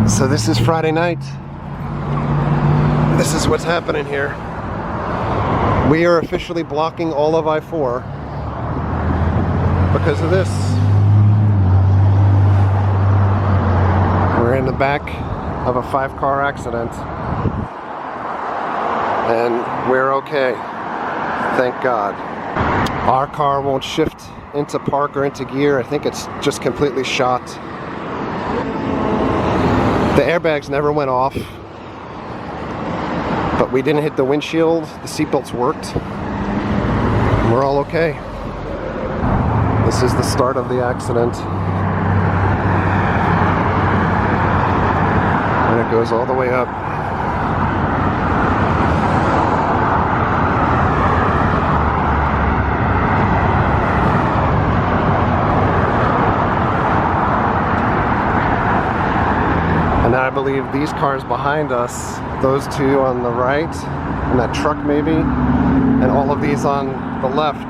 So this is Friday night. This is what's happening here. We are officially blocking all of I-4 because of this. We're in the back of a 5-car accident and we're okay. Thank God. Our car won't shift into park or into gear. I think it's just completely shot. The airbags never went off, but we didn't hit the windshield. The seatbelts worked. We're all okay. This is the start of the accident. And it goes all the way up. And I believe these cars behind us, those two on the right, and that truck maybe, and all of these on the left,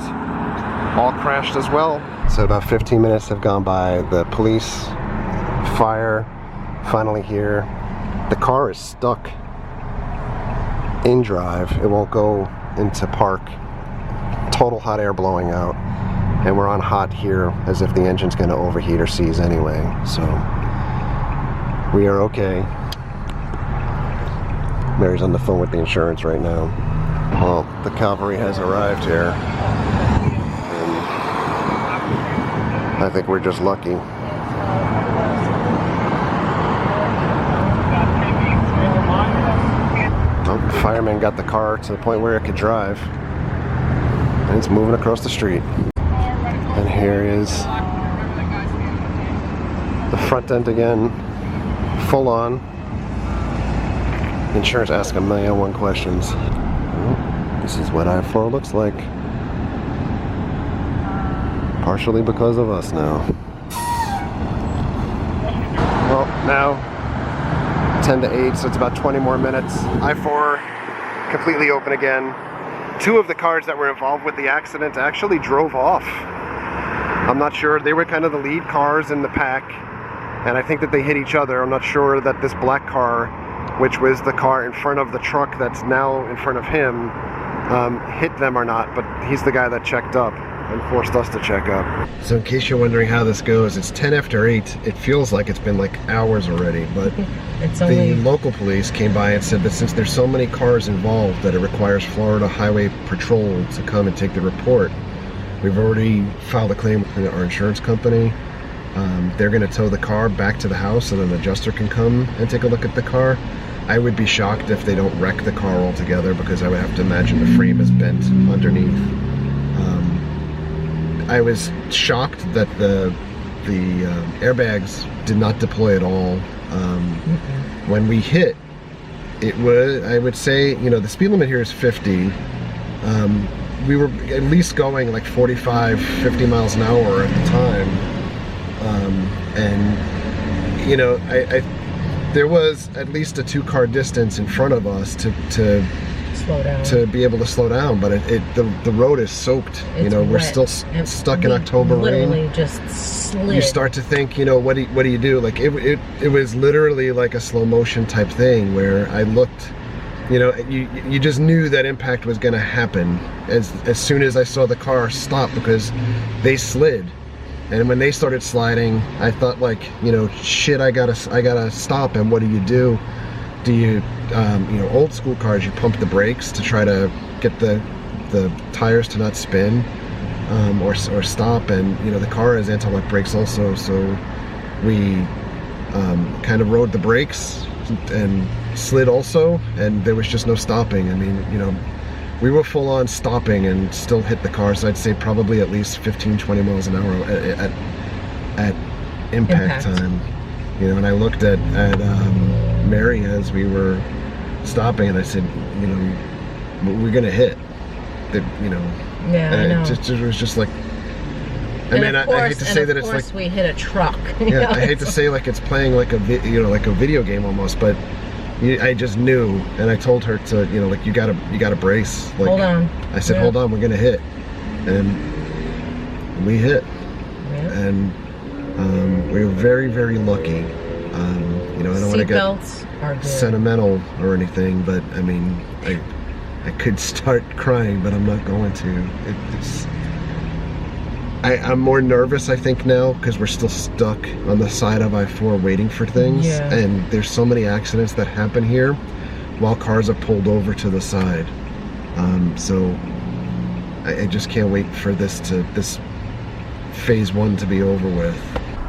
all crashed as well. So about 15 minutes have gone by. The police, fire, finally here. The car is stuck in drive. It won't go into park. Total hot air blowing out. And we're on hot here as if the engine's gonna overheat or seize anyway, so. We are okay. Mary's on the phone with the insurance right now. Well, the cavalry has arrived here. And I think we're just lucky. Well, the fireman got the car to the point where it could drive. And it's moving across the street. And here is the front end again. Full on. Insurance asks 1,000,001 questions. Well, this is what I-4 looks like. Partially because of us now. Well, now 10 to 8, so it's about 20 more minutes. I-4 completely open again. 2 of the cars that were involved with the accident actually drove off. I'm not sure. They were kind of the lead cars in the pack. And I think that they hit each other. I'm not sure that this black car, which was the car in front of the truck that's now in front of him, hit them or not, but he's the guy that checked up and forced us to check up. So in case you're wondering how this goes, it's 10 after 8. It feels like it's been like hours already, but the local police came by and said that since there's so many cars involved that it requires Florida Highway Patrol to come and take the report. We've already filed a claim with our insurance company. They're going to tow the car back to the house so then the adjuster can come and take a look at the car. I would be shocked if they don't wreck the car altogether because I would have to imagine the frame is bent underneath. I was shocked that the airbags did not deploy at all. When we hit, it was, I would say, you know, the speed limit here is 50. We were at least going like 45, 50 miles an hour at the time. And you know, there was at least a 2-car distance in front of us to slow down, to be able to slow down, but the road is soaked. It's, you know, we're wet. Still stuck in October literally rain. Just slid. You start to think, you know, what do you do? Like it was literally like a slow motion type thing where I looked. You know, you just knew that impact was going to happen as soon as I saw the car stop because they slid. And when they started sliding, I thought like, you know, shit, I gotta stop. And what do? Do you, you know, old school cars, you pump the brakes to try to get the tires to not spin, or stop. And you know, the car has anti-lock brakes also, so we kind of rode the brakes and slid also, and there was just no stopping. I mean, you know, we were full on stopping and still hit the car, so I'd say probably at least 15-20 miles an hour at impact time. You know, and I looked at Mary as we were stopping, and I said, you know, we're gonna hit. That, you know. Yeah, and I know. It was just like. I mean, I hate to say that it's like. Of course, we hit a truck. Yeah, I hate to say like it's playing like a like a video game almost, but. I just knew, and I told her to, you know, like you gotta brace. Like, hold on. I said, hold on, we're gonna hit, and we hit, and we were very, very lucky. You know, I don't want to get are good. sentimental or anything, but I mean, I could start crying, but I'm not going to. I'm more nervous, I think, now because we're still stuck on the side of I-4 waiting for things. Yeah. And there's so many accidents that happen here while cars are pulled over to the side. So I just can't wait for this phase 1 to be over with.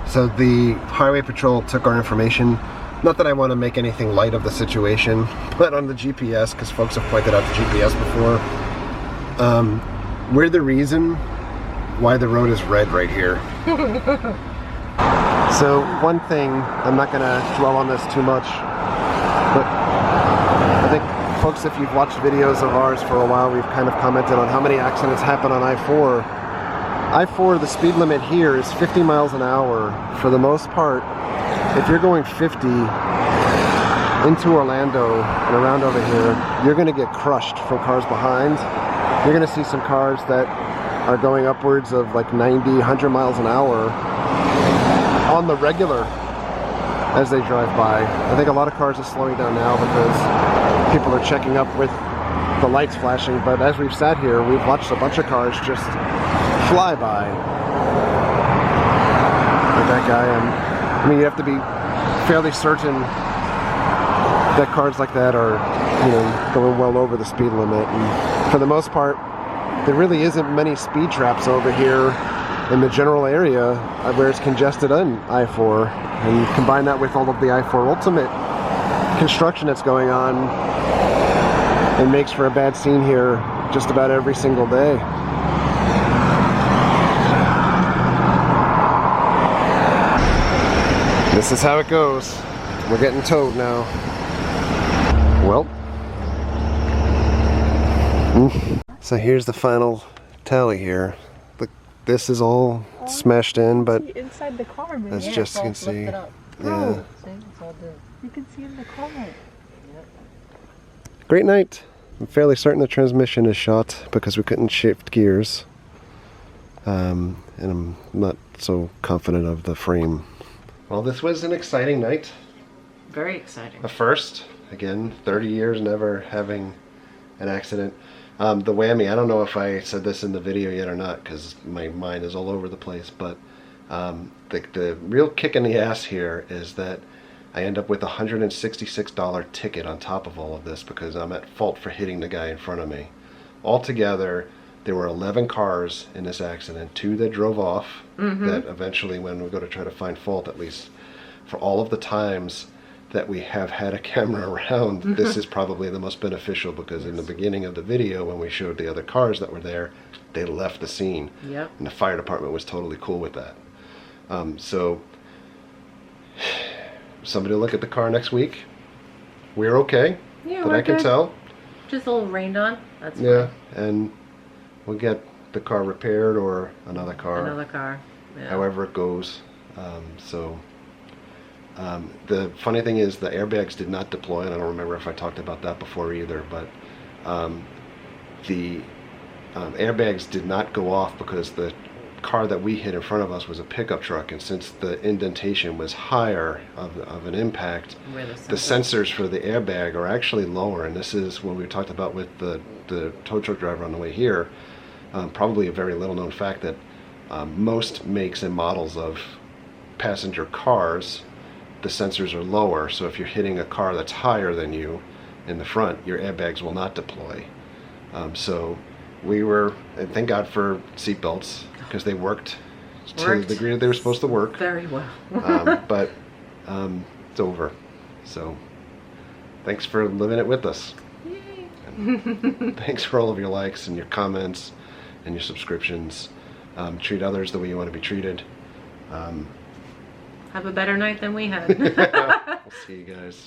So the Highway Patrol took our information. Not that I want to make anything light of the situation, but on the GPS, because folks have pointed out the GPS before, we're the reason why the road is red right here. So one thing, I'm not going to dwell on this too much, but I think folks, if you've watched videos of ours for a while, we've kind of commented on how many accidents happen on I-4. I-4, the speed limit here is 50 miles an hour. For the most part, if you're going 50 into Orlando and around over here, you're going to get crushed from cars behind. You're going to see some cars that are going upwards of like 90, 100 miles an hour on the regular as they drive by. I think a lot of cars are slowing down now because people are checking up with the lights flashing, but as we've sat here, we've watched a bunch of cars just fly by. Like that guy, I mean, you have to be fairly certain that cars like that are, you know, going well over the speed limit. And for the most part, there really isn't many speed traps over here in the general area where it's congested on I-4. And you combine that with all of the I-4 Ultimate construction that's going on, it makes for a bad scene here just about every single day. This is how it goes. We're getting towed now. Well. So here's the final tally here. Look, this is all smashed in, but inside the car, man. as Jessica can see, yeah. See, it's all good. You can see in the car. Yep. Great night. I'm fairly certain the transmission is shot because we couldn't shift gears. And I'm not so confident of the frame. Well, this was an exciting night. Very exciting. A first. Again, 30 years never having an accident. The whammy, I don't know if I said this in the video yet or not because my mind is all over the place, but the real kick in the ass here is that I end up with a $166 ticket on top of all of this because I'm at fault for hitting the guy in front of me. Altogether, there were 11 cars in this accident, 2 that drove off, that eventually when we go to try to find fault, at least for all of the times that we have had a camera around, this is probably the most beneficial because in the beginning of the video when we showed the other cars that were there, they left the scene. Yep. And the fire department was totally cool with that. So somebody will look at the car next week. We're okay. Yeah, that I can tell. Just a little rained on. That's yeah, fine. and we'll get the car repaired or another car. Another car. Yeah. However it goes. The funny thing is the airbags did not deploy, and I don't remember if I talked about that before either, but the airbags did not go off because the car that we hit in front of us was a pickup truck, and since the indentation was higher of an impact, the sensors for the airbag are actually lower, and this is what we talked about with the tow truck driver on the way here. Probably a very little known fact that most makes and models of passenger cars, the sensors are lower, so if you're hitting a car that's higher than you in the front, your airbags will not deploy. So we were, and thank God for seatbelts, because they worked to the degree that they were supposed to work. Very well. But it's over. So thanks for living it with us. Yay. And thanks for all of your likes and your comments and your subscriptions. Treat others the way you want to be treated. Have a better night than we had. We'll see you guys.